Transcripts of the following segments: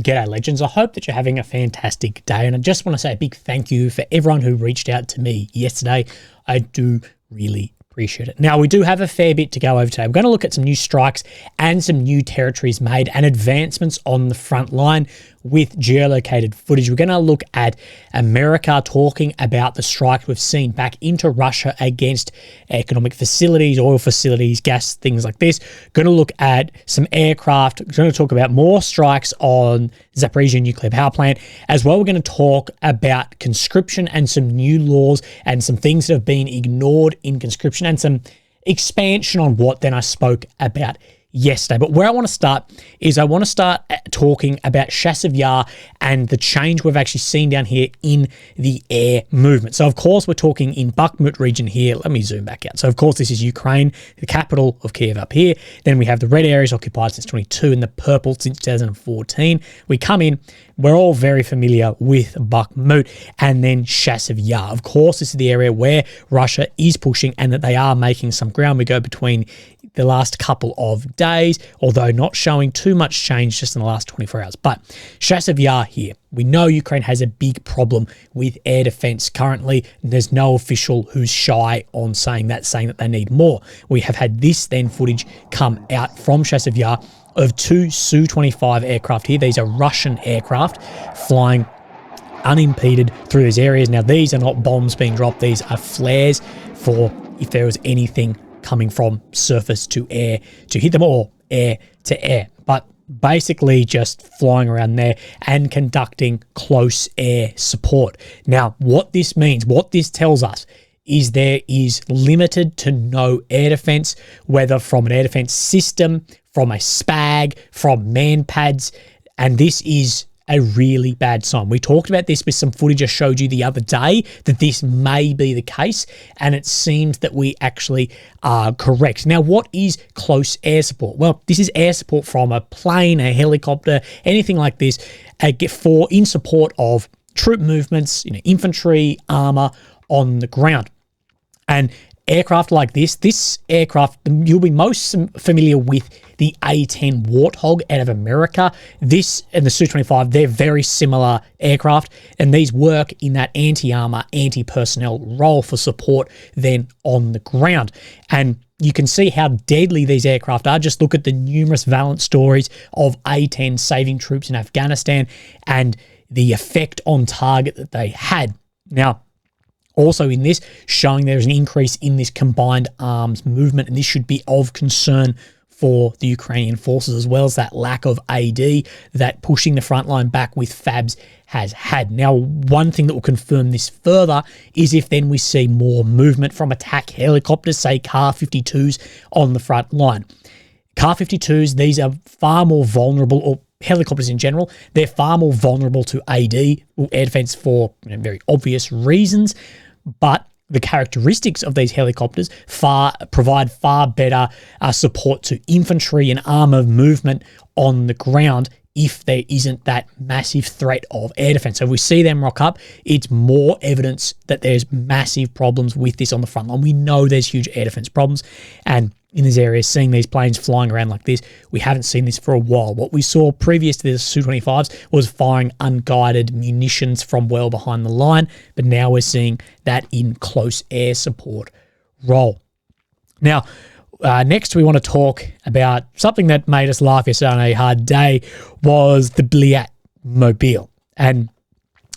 G'day legends, I hope that you're having a fantastic day, and I just want to say a big thank you for everyone who reached out to me yesterday. I do really appreciate it. Now, we do have a fair bit to go over today. We're going to look at some new strikes and some new territories made and advancements on the front line with geolocated footage. We're going to look at America talking about the strikes we've seen back into Russia against economic facilities, oil facilities, gas, things like this. Going to look at some aircraft. We're going to talk about more strikes on Zaporizhzhia nuclear power plant. As well, we're going to talk about conscription and some new laws and some things that have been ignored in conscription and some expansion on what then I spoke about yesterday. But where I want to start is I want to start talking about Chasiv Yar and the change we've actually seen down here in the air movement. So, of course, we're talking in Bakhmut region here. Let me zoom back out. So, of course, this is Ukraine, the capital of Kiev up here. Then we have the red areas occupied since 22 and the purple since 2014. We come in. We're all very familiar with Bakhmut and then Chasiv Yar. Of course, this is the area where Russia is pushing and that they are making some ground. We go between the last couple of days, although not showing too much change just in the last 24 hours. But Chasiv Yar here, we know Ukraine has a big problem with air defense currently. There's no official who's shy on saying that they need more. We have had this then footage come out from Chasiv Yar of two Su-25 aircraft here. These are Russian aircraft flying unimpeded through these areas. Now, these are not bombs being dropped. These are flares for if there was anything coming from surface to air to hit them, or air to air. But basically just flying around there and conducting close air support. Now, what this means, what this tells us, is there is limited to no air defense, whether from an air defense system, from a SPAG, from manpads, and this is a really bad sign. We talked about this with some footage I showed you the other day, that this may be the case, and it seems that we actually are correct. Now, what is close air support? Well, this is air support from a plane, a helicopter, anything like this, in support of troop movements, infantry, armor on the ground. And aircraft like this aircraft, you'll be most familiar with the A-10 Warthog out of America. This and the Su-25, they're very similar aircraft, and these work in that anti-armor, anti-personnel role for support then on the ground. And you can see how deadly these aircraft are. Just look at the numerous valiant stories of A-10 saving troops in Afghanistan and the effect on target that they had. Now, also in this, showing there's an increase in this combined arms movement, and this should be of concern for the Ukrainian forces, as well as that lack of AD that pushing the front line back with FABs has had. Now, one thing that will confirm this further is if then we see more movement from attack helicopters, say Kar-52s on the front line. Kar-52s, these are far more vulnerable, or helicopters in general, they're far more vulnerable to AD, or air defense, for very obvious reasons, but the characteristics of these helicopters provide far better support to infantry and armor movement on the ground if there isn't that massive threat of air defense. So if we see them rock up, it's more evidence that there's massive problems with this on the front line. We know there's huge air defense problems, and in this area, seeing these planes flying around like this, we haven't seen this for a while. What we saw previous to the Su-25s was firing unguided munitions from well behind the line, but now we're seeing that in close air support role. Now, next we want to talk about something that made us laugh yesterday on a hard day, was the Batmobile. And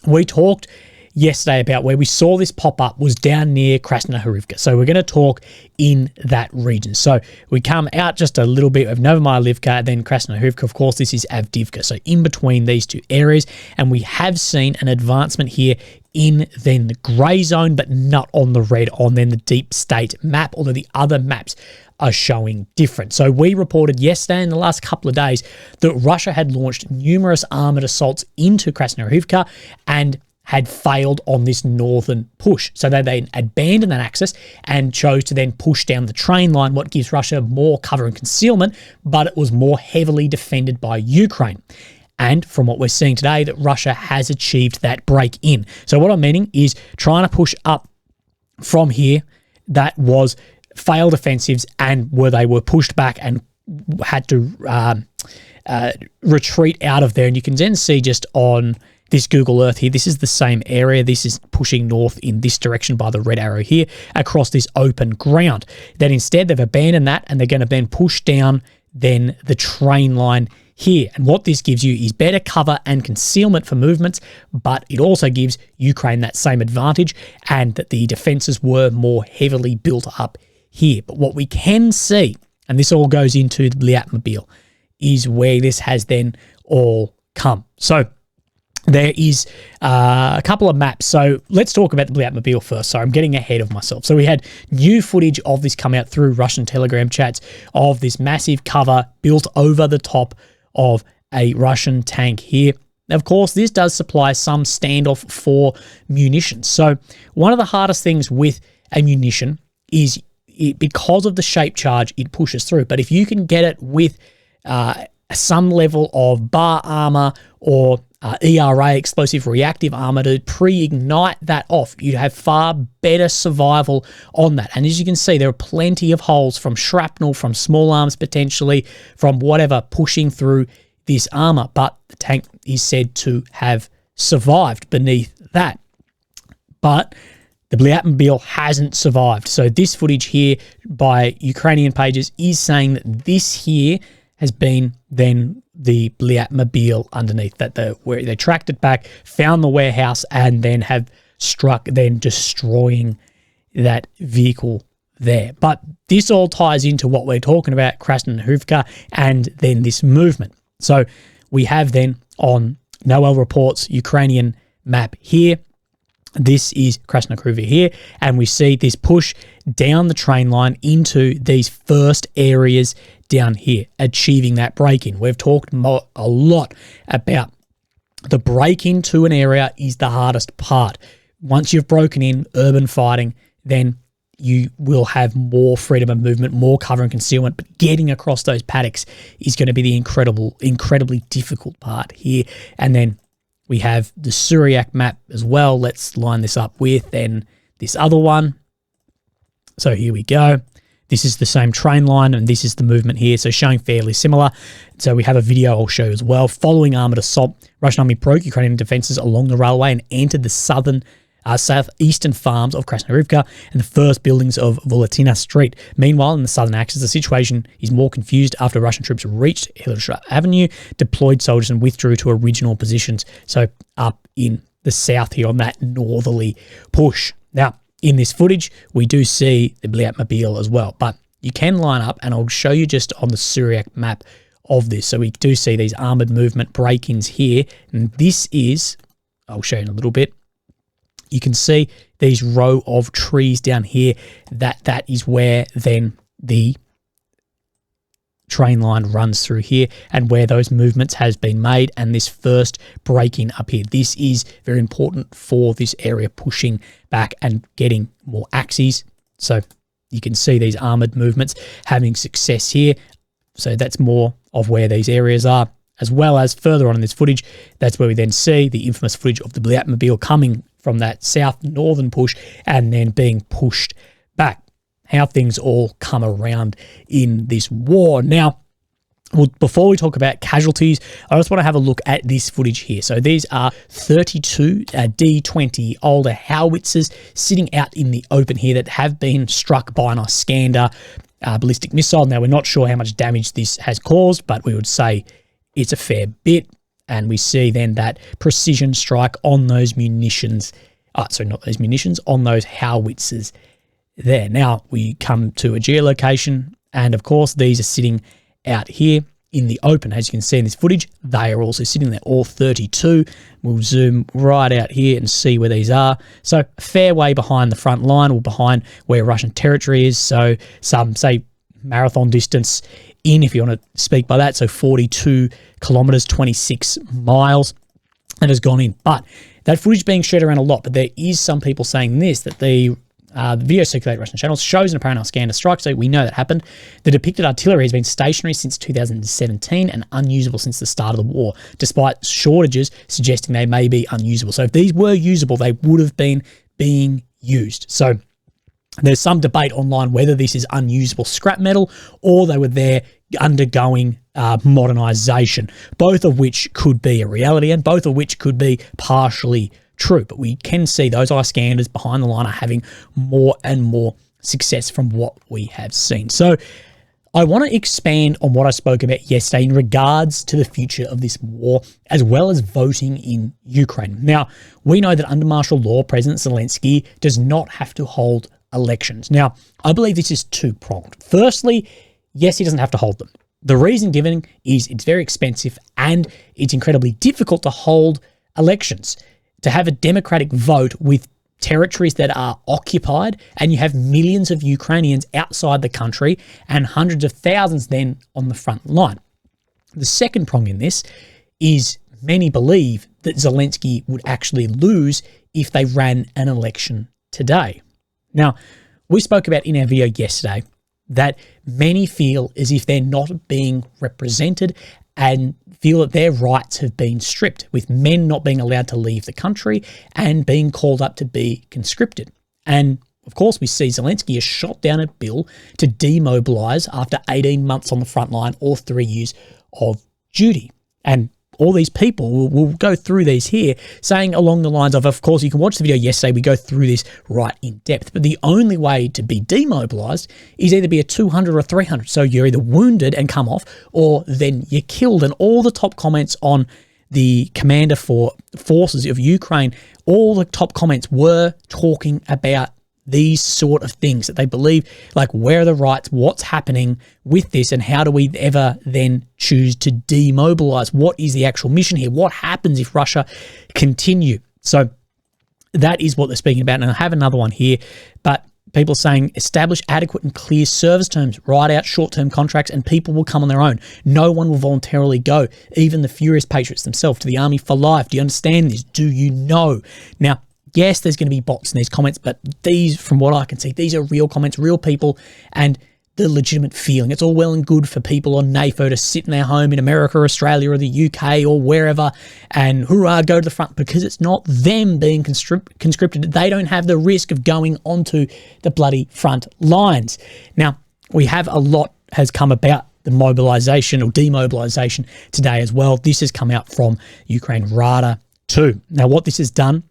we talked yesterday about where we saw this pop up was down near Krasnohorivka. So we're going to talk in that region. So we come out just a little bit of Novomyarivka, then Krasnohorivka. Of course, this is Avdiivka. So in between these two areas, and we have seen an advancement here in then the grey zone, but not on the red, on then the deep state map, although the other maps are showing different. So we reported yesterday, in the last couple of days, that Russia had launched numerous armoured assaults into Krasnohorivka and had failed on this northern push. So they abandoned that axis and chose to then push down the train line, what gives Russia more cover and concealment, but it was more heavily defended by Ukraine. And from what we're seeing today, that Russia has achieved that break in. So what I'm meaning is trying to push up from here, that was failed offensives and where they were pushed back and had to retreat out of there. And you can then see just on this Google Earth here, this is the same area. This is pushing north in this direction by the red arrow here across this open ground. Then instead they've abandoned that and they're going to then push down then the train line here. And what this gives you is better cover and concealment for movements, but it also gives Ukraine that same advantage and that the defenses were more heavily built up here. But what we can see, and this all goes into the Batmobile, is where this has then all come. So there is a couple of maps. So let's talk about the Batmobile first. Sorry, I'm getting ahead of myself. So we had new footage of this come out through Russian Telegram chats of this massive cover built over the top of a Russian tank here. Of course, this does supply some standoff for munitions. So one of the hardest things with a munition is because of the shape charge, it pushes through. But if you can get it with some level of bar armor or ERA, explosive reactive armor, to pre-ignite that off, you have far better survival on that. And as you can see, there are plenty of holes from shrapnel, from small arms potentially, from whatever pushing through this armor. But the tank is said to have survived beneath that. But the Batmobile hasn't survived. So this footage here by Ukrainian pages is saying that this here has been then the Batmobile underneath, that where they tracked it back, found the warehouse, and then have struck, then destroying that vehicle there. But this all ties into what we're talking about, Krasnohorivka, and then this movement. So we have then on Noel Reports Ukrainian map here, this is Krasnohorivka here, and we see this push down the train line into these first areas down here, achieving that break-in. We've talked a lot about the break-in to an area is the hardest part. Once you've broken in urban fighting, then you will have more freedom of movement, more cover and concealment, but getting across those paddocks is going to be the incredibly difficult part here. And then we have the Syriac map as well. Let's line this up with then this other one. So here we go. This is the same train line, and this is the movement here, so showing fairly similar. So we have a video I'll show as well. Following armoured assault, Russian army broke Ukrainian defences along the railway and entered the southeastern farms of Krasnohorivka and the first buildings of Volatina Street. Meanwhile, in the southern axis, the situation is more confused after Russian troops reached Hiroshima Avenue, deployed soldiers and withdrew to original positions. So up in the south here on that northerly push. Now, in this footage, we do see the Batmobile as well, but you can line up, and I'll show you just on the Syriac map of this. So we do see these armoured movement break-ins here, and this is, I'll show you in a little bit, you can see these row of trees down here, that is where then the train line runs through here and where those movements has been made, and this first break-in up here. This is very important for this area pushing back and getting more axes. So you can see these armoured movements having success here. So that's more of where these areas are, as well as further on in this footage, that's where we then see the infamous footage of the Batmobile coming from that south northern push and then being pushed back. How things all come around in this war. Now, well, before we talk about casualties, I just want to have a look at this footage here. So these are 32 D20 older howitzers sitting out in the open here that have been struck by an Iskander ballistic missile. Now, we're not sure how much damage this has caused, but we would say it's a fair bit. And we see then that precision strike on those munitions. Sorry, not those munitions, on those howitzers there. Now we come to a geolocation, and of course these are sitting out here in the open. As you can see in this footage, they are also sitting there, all 32. We'll zoom right out here and see where these are. So a fair way behind the front line, or behind where Russian territory is. So some say marathon distance in, if you want to speak by that. So 42 kilometers, 26 miles that has gone in. But that footage being shared around a lot, but there is some people saying this, that the video circulated Russian channels shows an apparent Iskander strike, so we know that happened. The depicted artillery has been stationary since 2017 and unusable since the start of the war, despite shortages suggesting they may be unusable. So if these were usable, they would have been being used. So there's some debate online whether this is unusable scrap metal or they were there undergoing modernization, both of which could be a reality and both of which could be partially true. But we can see those Iskanders behind the line are having more and more success from what we have seen. So I want to expand on what I spoke about yesterday in regards to the future of this war, as well as voting in Ukraine. Now, we know that under martial law, President Zelensky does not have to hold elections. Now, I believe this is two-pronged. Firstly, yes, he doesn't have to hold them. The reason given is it's very expensive and it's incredibly difficult to hold elections. To have a democratic vote with territories that are occupied, and you have millions of Ukrainians outside the country and hundreds of thousands then on the front line. The second prong in this is many believe that Zelensky would actually lose if they ran an election today. Now, we spoke about in our video yesterday that many feel as if they're not being represented and feel that their rights have been stripped, with men not being allowed to leave the country and being called up to be conscripted. And of course, we see Zelensky has shot down a bill to demobilise after 18 months on the front line or 3 years of duty. And all these people, we'll go through these here, saying along the lines of course, you can watch the video yesterday, we go through this right in depth, but the only way to be demobilised is either be a 200 or 300. So you're either wounded and come off, or then you're killed. And all the top comments on the commander for forces of Ukraine, all the top comments were talking about these sort of things, that they believe, like, where are the rights, what's happening with this, and how do we ever then choose to demobilize? What is the actual mission here? What happens if Russia continue? So that is what they're speaking about. And I have another one here, but people are saying establish adequate and clear service terms, write out short-term contracts, and people will come on their own. No one will voluntarily go, even the furious patriots themselves, to the army for life. Do you understand this? Do you know? Now, yes, there's going to be bots in these comments, but these, from what I can see, these are real comments, real people, and the legitimate feeling. It's all well and good for people on NAFO to sit in their home in America or Australia or the UK or wherever and hurrah, go to the front, because it's not them being conscripted. They don't have the risk of going onto the bloody front lines. Now, we have a lot has come about the mobilisation or demobilisation today as well. This has come out from Ukraine Rada too. Now, what this has done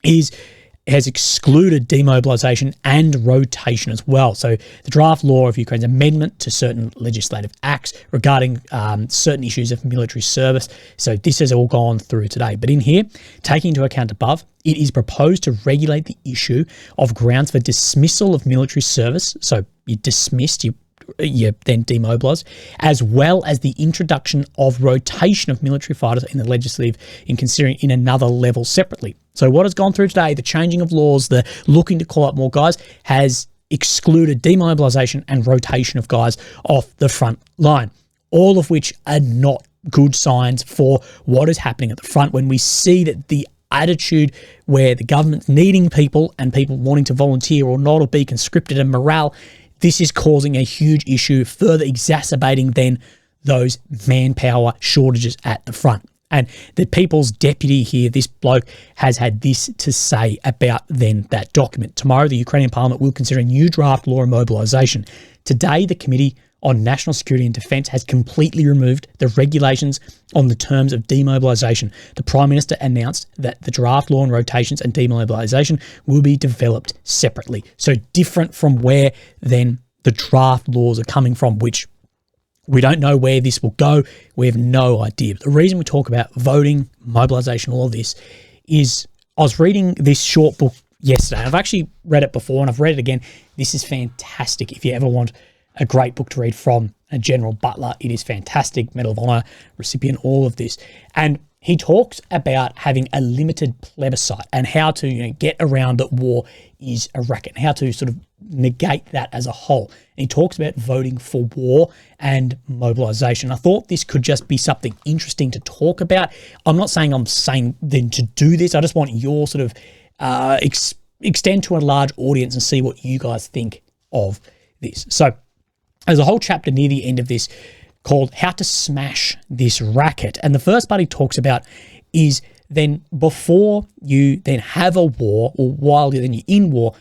has excluded demobilisation and rotation as well. So the draft law of Ukraine's amendment to certain legislative acts regarding certain issues of military service. So this has all gone through today. But in here, taking into account above, it is proposed to regulate the issue of grounds for dismissal of military service. So you're dismissed, you're then demobilised, as well as the introduction of rotation of military fighters in the legislative in considering in another level separately. So what has gone through today, the changing of laws, the looking to call up more guys, has excluded demobilisation and rotation of guys off the front line, all of which are not good signs for what is happening at the front when we see that the attitude where the government's needing people and people wanting to volunteer or not or be conscripted and morale, this is causing a huge issue, further exacerbating then those manpower shortages at the front. And the People's Deputy here, this bloke, has had this to say about then that document. Tomorrow, the Ukrainian Parliament will consider a new draft law of mobilisation. Today, the Committee on National Security and Defence has completely removed the regulations on the terms of demobilisation. The Prime Minister announced that the draft law on rotations and demobilisation will be developed separately. So different from where then the draft laws are coming from, which we don't know where this will go. We have no idea. But the reason we talk about voting, mobilisation, all of this is I was reading this short book yesterday. I've actually read it before and I've read it again. This is fantastic. If you ever want a great book to read from a General Butler, it is fantastic. Medal of Honor recipient, all of this. And he talks about having a limited plebiscite and how to get around that war is a racket and how to sort of negate that as a whole. And he talks about voting for war and mobilisation. I thought this could just be something interesting to talk about. I'm not saying I'm saying then to do this. I just want your sort of extend to a large audience and see what you guys think of this. So there's a whole chapter near the end of this called How to Smash This Racket. And the first part he talks about is then before you then have a war or while you're in war,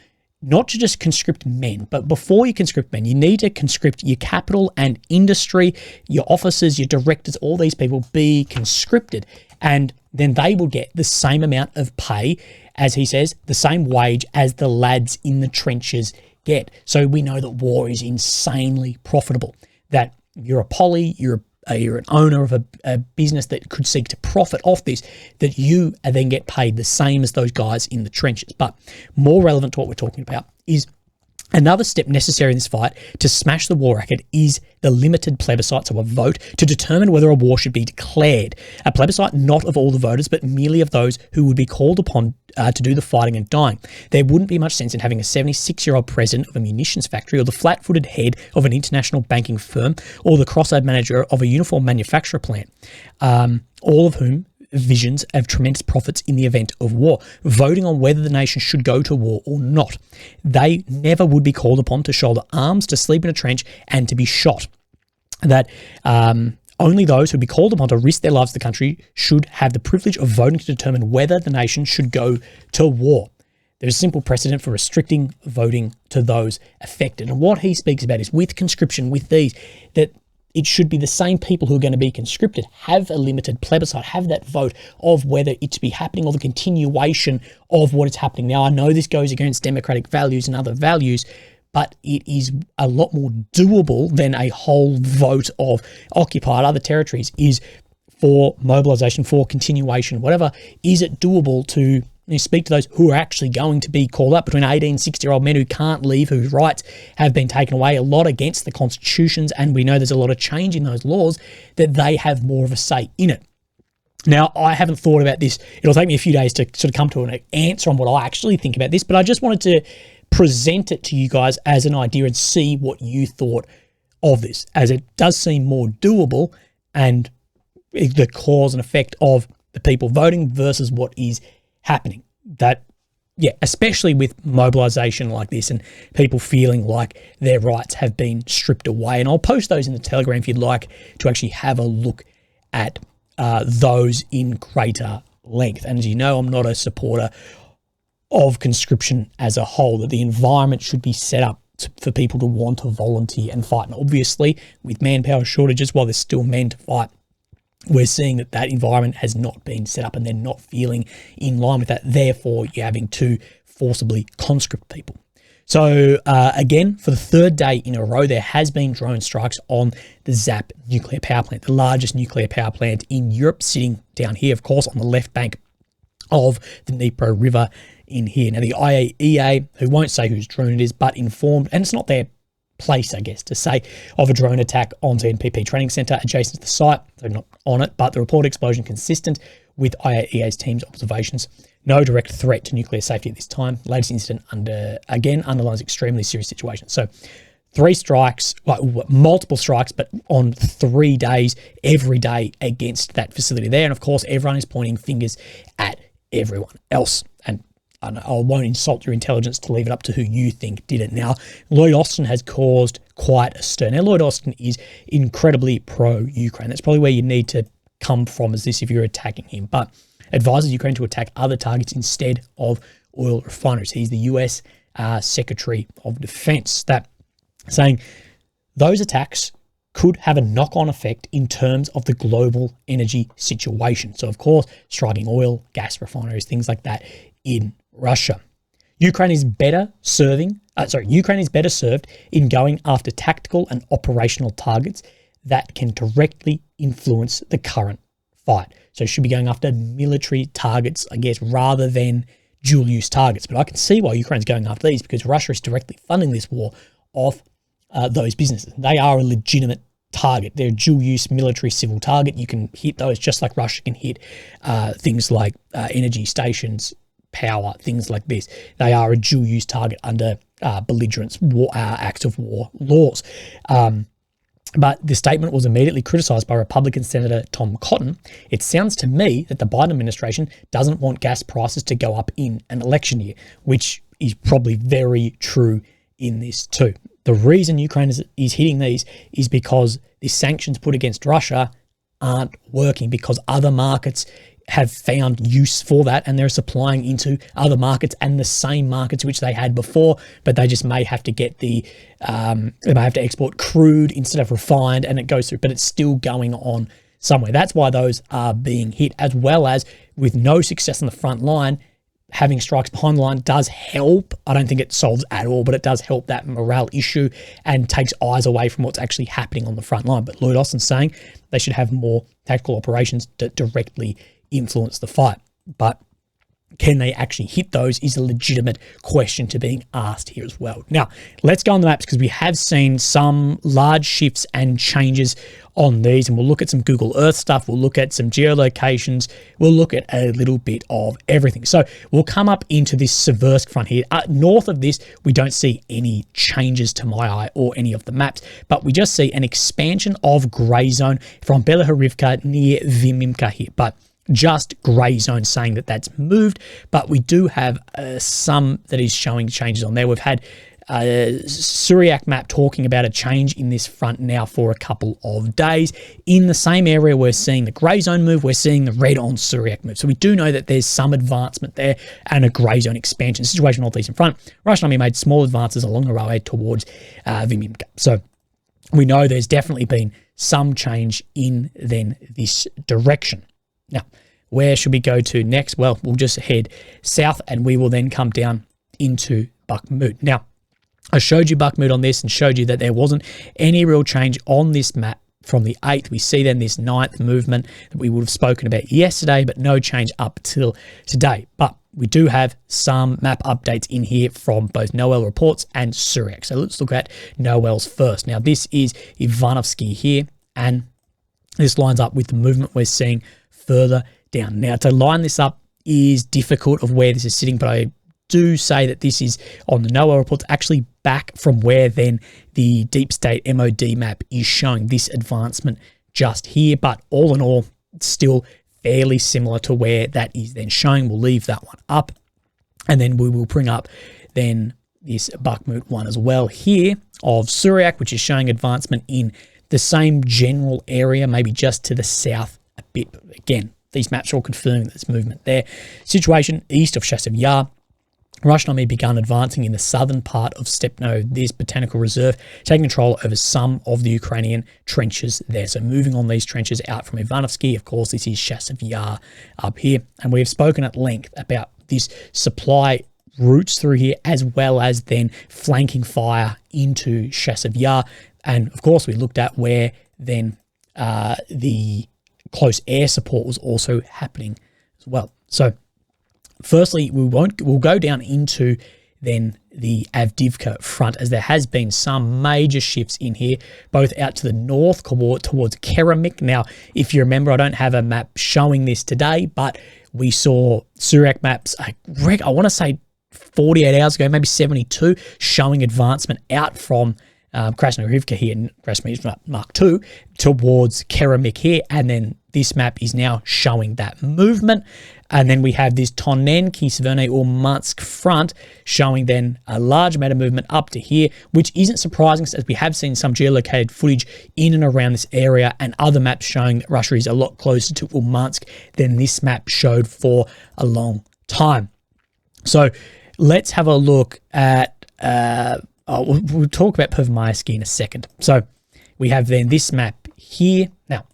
not to just conscript men, but before you conscript men, you need to conscript your capital and industry, your officers, your directors, all these people be conscripted. And then they will get the same amount of pay, as he says, the same wage as the lads in the trenches get. So we know that war is insanely profitable, that you're a poly, you're an owner of a business that could seek to profit off this, that you then get paid the same as those guys in the trenches. But more relevant to what we're talking about is another step necessary in this fight to smash the war racket is the limited plebiscite, so a vote to determine whether a war should be declared. A plebiscite not of all the voters, but merely of those who would be called upon to do the fighting and dying. There wouldn't be much sense in having a 76-year-old president of a munitions factory, or the flat-footed head of an international banking firm, or the cross-eyed manager of a uniform manufacturer plant, all of whom visions of tremendous profits in the event of war, voting on whether the nation should go to war or not. They never would be called upon to shoulder arms, to sleep in a trench, and to be shot. That only those who would be called upon to risk their lives to the country should have the privilege of voting to determine whether the nation should go to war. There's a simple precedent for restricting voting to those affected. And what he speaks about is with conscription, with these, that it should be the same people who are going to be conscripted, have a limited plebiscite, have that vote of whether it to be happening or the continuation of what is happening. Now, I know this goes against democratic values and other values, but it is a lot more doable than a whole vote of occupied other territories is for mobilisation, for continuation, whatever. Is it doable to speak to those who are actually going to be called up, between 18 and 60-year-old men who can't leave, whose rights have been taken away, a lot against the constitutions, and we know there's a lot of change in those laws, that they have more of a say in it. Now, I haven't thought about this. It'll take me a few days to sort of come to an answer on what I actually think about this, but I just wanted to present it to you guys as an idea and see what you thought of this, as it does seem more doable, and the cause and effect of the people voting versus what is happening. That, yeah, especially with mobilisation like this and people feeling like their rights have been stripped away. And I'll post those in the Telegram if you'd like to actually have a look at those in greater length. And as you know, I'm not a supporter of conscription as a whole, that the environment should be set up for people to want to volunteer and fight. And obviously, with manpower shortages, while there's still men to fight, we're seeing that that environment has not been set up and they're not feeling in line with that. Therefore, you're having to forcibly conscript people. So again, for the third day in a row, there has been drone strikes on the Zap nuclear power plant, the largest nuclear power plant in Europe, sitting down here, of course, on the left bank of the Dnipro River in here. Now, the IAEA, who won't say whose drone it is, but informed, and it's not their place, I guess, to say, of a drone attack on the NPP training centre adjacent to the site. They're not on it, but the reported explosion consistent with IAEA's team's observations. No direct threat to nuclear safety at this time. Latest incident underlines extremely serious situation. So 3 strikes, well, multiple strikes, but on 3 days, every day against that facility there. And of course, everyone is pointing fingers at everyone else. And I won't insult your intelligence to leave it up to who you think did it. Now, Lloyd Austin has caused quite a stir. Now, Lloyd Austin is incredibly pro-Ukraine. That's probably where you need to come from as this if you're attacking him, but advises Ukraine to attack other targets instead of oil refineries. He's the US Secretary of Defense, that saying those attacks could have a knock-on effect in terms of the global energy situation. So, of course, striking oil, gas refineries, things like that in Russia. Ukraine is better served in going after tactical and operational targets that can directly influence the current fight. So it should be going after military targets, I guess, rather than dual-use targets. But I can see why Ukraine's going after these, because Russia is directly funding this war off those businesses. They are a legitimate target. They're a dual-use military civil target. You can hit those just like Russia can hit things like energy stations, power, things like this. They are a dual-use target under belligerent acts of war laws. But the statement was immediately criticised by Republican Senator Tom Cotton. It sounds to me that the Biden administration doesn't want gas prices to go up in an election year, which is probably very true in this too. The reason Ukraine is hitting these is because the sanctions put against Russia aren't working, because other markets have found use for that, and they're supplying into other markets and the same markets which they had before, but they just may have to get they may have to export crude instead of refined, and it goes through, but it's still going on somewhere. That's why those are being hit, as well as with no success on the front line, having strikes behind the line does help. I don't think it solves at all, but it does help that morale issue and takes eyes away from what's actually happening on the front line. But Lloyd Austin's saying they should have more tactical operations that directly influence the fight. But can they actually hit those is a legitimate question to being asked here as well. Now, let's go on the maps, because we have seen some large shifts and changes on these, and we'll look at some Google Earth stuff, we'll look at some geolocations, we'll look at a little bit of everything. So we'll come up into this Seversk front here. North of this, we don't see any changes to my eye or any of the maps, but we just see an expansion of grey zone from Belahorivka near Vimimka here. But just grey zone saying that that's moved, but we do have some that is showing changes on there. We've had Suryak map talking about a change in this front now for a couple of days. In the same area, we're seeing the grey zone move, we're seeing the red on Suryak move. So we do know that there's some advancement there and a grey zone expansion situation northeast in front. Russian army made small advances along the railway towards Vimimka. So we know there's definitely been some change in then this direction. Now, where should we go to next? Well, we'll just head south and we will then come down into Bakhmut. Now, I showed you Bakhmut on this and showed you that there wasn't any real change on this map from the 8th. We see then this 9th movement that we would have spoken about yesterday, but no change up till today. But we do have some map updates in here from both Noel reports and Suryak. So let's look at Noel's first. Now, this is Ivanovsky here, and this lines up with the movement we're seeing further down. Now, to line this up is difficult of where this is sitting, but I do say that this is on the NOAA reports actually back from where then the deep state MOD map is showing this advancement just here. But all in all, it's still fairly similar to where that is then showing. We'll leave that one up, and then we will bring up then this Bakhmut one as well here of Suryak, which is showing advancement in the same general area, maybe just to the south a bit. But again, these maps are all confirming this movement there. Situation east of Chasiv Yar. Russian army began advancing in the southern part of Stepno, this botanical reserve, taking control over some of the Ukrainian trenches there. So moving on these trenches out from Ivanovsky. Of course, this is Chasiv Yar up here. And we have spoken at length about this supply routes through here, as well as then flanking fire into Chasiv Yar. And of course, we looked at where then the close air support was also happening as well. So firstly, we'll go down into then the Avdiivka front, as there has been some major shifts in here, both out to the north towards Keramik. Now, if you remember, I don't have a map showing this today, but we saw Suryak maps, I want to say 48 hours ago, maybe 72, showing advancement out from Krasnohorivka here, Krasnohorivka Mark II, towards Keramik here, and then this map is now showing that movement. And then we have this Tonenki Sverne or Mutsk front showing then a large amount of movement up to here, which isn't surprising, as we have seen some geolocated footage in and around this area and other maps showing that Russia is a lot closer to Ulmansk than this map showed for a long time. So let's have a look at, we'll talk about Pervomayski in a second. So we have then this map here. Now,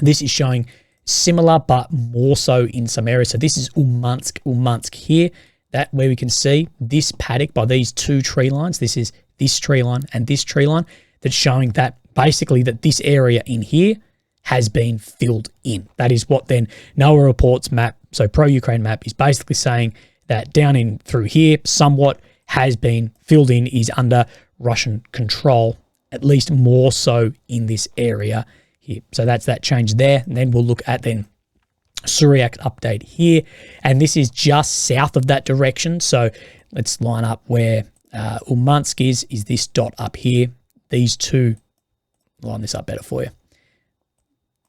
this is showing similar, but more so in some areas. So this is Ulmansk here, that where we can see this paddock by these two tree lines. This is this tree line and this tree line, that's showing that basically that this area in here has been filled in. That is what then NOAA reports map, so pro-Ukraine map, is basically saying that down in through here, somewhat has been filled in, is under Russian control, at least more so in this area here. So that's that change there. And then we'll look at then Suryak update here. And this is just south of that direction. So let's line up where Ulmansk is this dot up here. These two, line this up better for you.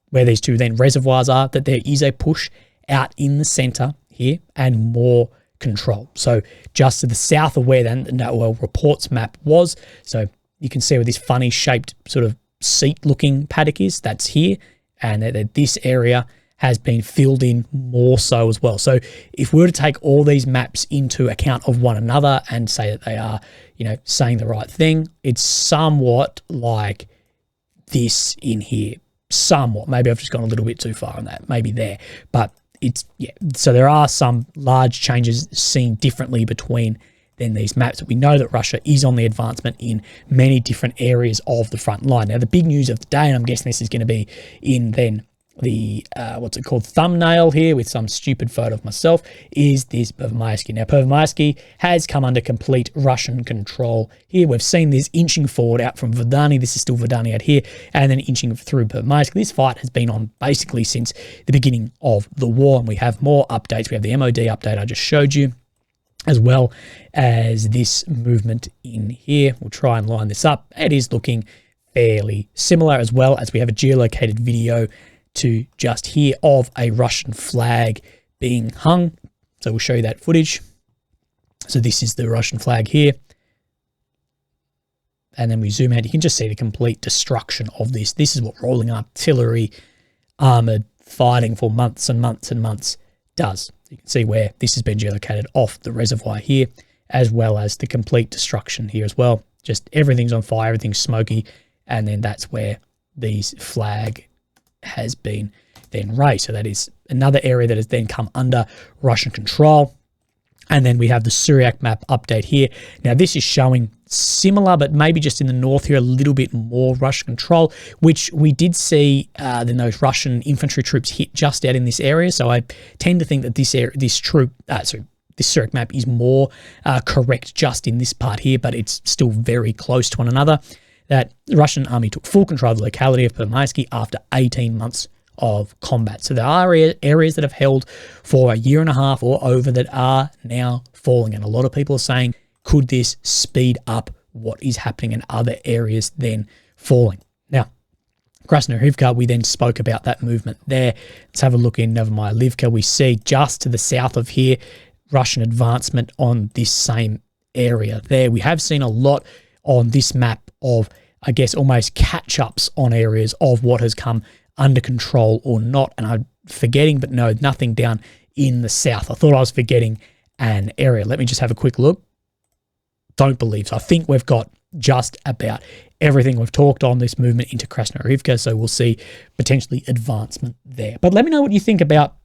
Where these two then reservoirs are, that there is a push out in the center here and more control. So just to the south of where then the NOAA reports map was. So you can see where this funny shaped sort of seat looking paddock is, that's here. And that this area has been filled in more so as well. So if we were to take all these maps into account of one another and say that they are, you know, saying the right thing, it's somewhat like this in here. Somewhat. Maybe I've just gone a little bit too far on that. Maybe there. But it's, yeah. So there are some large changes seen differently between then these maps. We know that Russia is on the advancement in many different areas of the front line. Now, the big news of the day, and I'm guessing this is going to be in then the, what's it called, thumbnail here with some stupid photo of myself, is this Pervomayski. Now, Pervomayski has come under complete Russian control here. We've seen this inching forward out from Verdani. This is still Verdani out here, and then inching through Pervomayski. This fight has been on basically since the beginning of the war, and we have more updates. We have the MOD update I just showed you, as well as this movement in here. We'll try and line this up. It is looking fairly similar, as well as we have a geolocated video to just here of a Russian flag being hung. So we'll show you that footage. So this is the Russian flag here. And then we zoom out. You can just see the complete destruction of this. This is what rolling artillery, armoured fighting for months and months and months does. You can see where this has been geolocated off the reservoir here, as well as the complete destruction here as well. Just everything's on fire, everything's smoky, and then that's where these flag has been then raised. So that is another area that has then come under Russian control. And then we have the Syriac map update here. Now this is showing similar, but maybe just in the north here, a little bit more Russian control, which we did see then those Russian infantry troops hit just out in this area. So I tend to think that this Syriac map is more correct just in this part here, but it's still very close to one another. That the Russian army took full control of the locality of Pervomayski after 18 months of combat. So there are areas that have held for a year and a half or over that are now falling. And a lot of people are saying, could this speed up what is happening in other areas then falling? Now, Krasnohorivka, we then spoke about that movement there. Let's have a look in Novomayalivka. We see just to the south of here, Russian advancement on this same area there. We have seen a lot on this map of, I guess, almost catch-ups on areas of what has come under control or not. And I'm forgetting, but no, nothing down in the south. I thought I was forgetting an area. Let me just have a quick look. Don't believe so. I think we've got just about everything we've talked on this movement into Krasnohorivka, so we'll see potentially advancement there. But let me know what you think about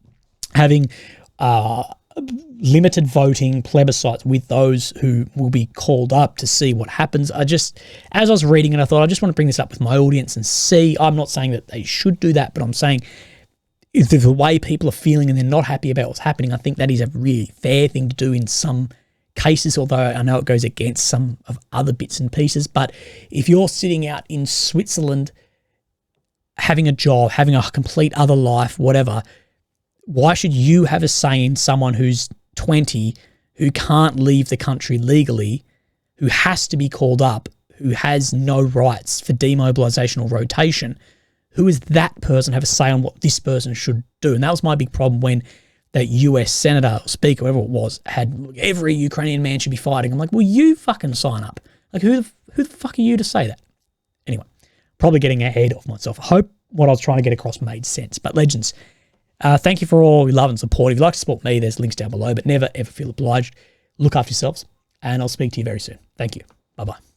having limited voting plebiscites with those who will be called up to see what happens. As I was reading it, I thought I just want to bring this up with my audience and see. I'm not saying that they should do that, but I'm saying if the way people are feeling and they're not happy about what's happening, I think that is a really fair thing to do in some cases, although I know it goes against some of other bits and pieces. But if you're sitting out in Switzerland, having a job, having a complete other life, whatever, why should you have a say in someone who's 20, who can't leave the country legally, who has to be called up, who has no rights for demobilisation or rotation? Who is that person have a say on what this person should do? And that was my big problem when that US senator or speaker, whoever it was, had every Ukrainian man should be fighting. I'm like, well, you fucking sign up. Like, who the fuck are you to say that? Anyway, probably getting ahead of myself. I hope what I was trying to get across made sense. But legends, thank you for all your love and support. If you'd like to support me, there's links down below, but never ever feel obliged. Look after yourselves, and I'll speak to you very soon. Thank you. Bye-bye.